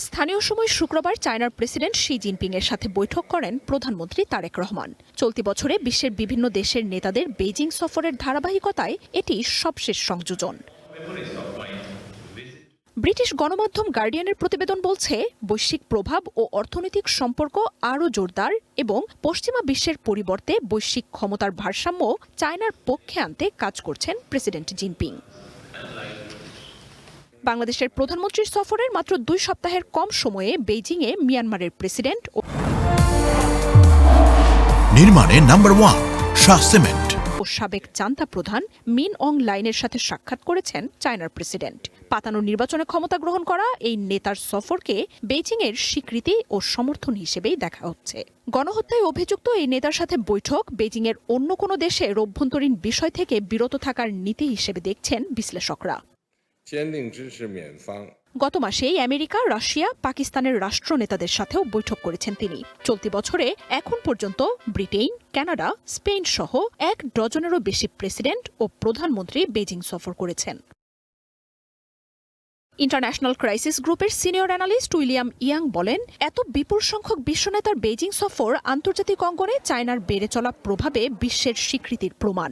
স্থানীয় সময় শুক্রবার চায়নার প্রেসিডেন্ট শি জিনপিং এর সাথে বৈঠক করেন প্রধানমন্ত্রী তারেক রহমান। চলতি বছরে বিশ্বের বিভিন্ন দেশের নেতাদের বেইজিং সফরের ধারাবাহিকতায় এটি সবশেষ সংযোজন। ব্রিটিশ গণমাধ্যম গার্ডিয়ানের প্রতিবেদন বলছে, বৈশ্বিক প্রভাব ও অর্থনৈতিক সম্পর্ক আরও জোরদার এবং পশ্চিমা বিশ্বের পরিবর্তে বৈশ্বিক ক্ষমতার ভারসাম্য চায়নার পক্ষে আনতে কাজ করছেন প্রেসিডেন্ট জিনপিং। বাংলাদেশের প্রধানমন্ত্রীর সফরের মাত্র 2 সপ্তাহের কম সময়ে বেইজিংয়ে মিয়ানমারের প্রেসিডেন্ট নির্মাণে নাম্বার 1 শাহ সিমেন্ট ও সাবেক জান্তা প্রধান মিন অং লাইনের সাথে সাক্ষাৎ করেছেন চায়নার প্রেসিডেন্ট। পাতানো নির্বাচনে ক্ষমতা গ্রহণ করা এই নেতার সফরকে বেইজিংয়ের স্বীকৃতি ও সমর্থন হিসেবেই দেখা হচ্ছে। গণহত্যায় অভিযুক্ত এই নেতার সাথে বৈঠক বেইজিংয়ের অন্য কোনো দেশের অভ্যন্তরীণ বিষয় থেকে বিরত থাকার নীতি হিসেবে দেখছেন বিশ্লেষকরা। গত মাসেই আমেরিকা, রাশিয়া, পাকিস্তানের রাষ্ট্রনেতাদের সাথেও বৈঠক করেছেন তিনি। চলতি বছরে এখন পর্যন্ত ব্রিটেন, কানাডা, স্পেন সহ 1 ডজনেরও বেশি প্রেসিডেন্ট ও প্রধানমন্ত্রী বেইজিং সফর করেছেন। ইন্টারন্যাশনাল ক্রাইসিস গ্রুপের সিনিয়র অ্যানালিস্ট উইলিয়াম ইয়াং বলেন, এত বিপুল সংখ্যক বিশ্বনেতার বেইজিং সফর আন্তর্জাতিক অঙ্গনে চায়নার বেড়ে চলা প্রভাবে বিশ্বের স্বীকৃতির প্রমাণ।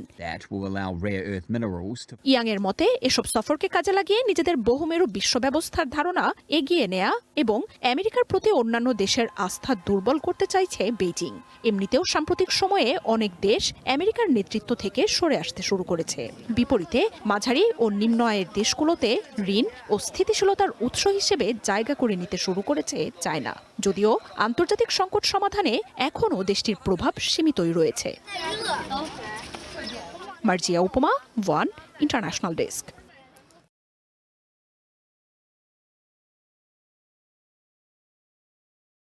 ইয়াং এর মতে, এসব সফরকে কাজে লাগিয়ে নিজেদের বহুমেরু বিশ্ব ব্যবস্থার ধারণা এগিয়ে নেয়া এবং আমেরিকার প্রতি অন্যান্য দেশের আস্থা দুর্বল করতে চাইছে বেইজিং। এমনিতেও সাম্প্রতিক সময়ে অনেক দেশ আমেরিকার নেতৃত্ব থেকে সরে আসতে শুরু করেছে। বিপরীতে মাঝারি ও নিম্ন আয়ের দেশগুলোতে ঋণ ও স্থিতিশীলতার উৎস হিসেবে জায়গা করে নিতে শুরু করেছে চায়না। যদিও আন্তর্জাতিক সংকট সমাধানে এখনও দেশটির প্রভাব সীমিতই রয়েছে। মার্জিয়া উপমা, ওয়ান ইন্টারন্যাশনাল ডেস্ক।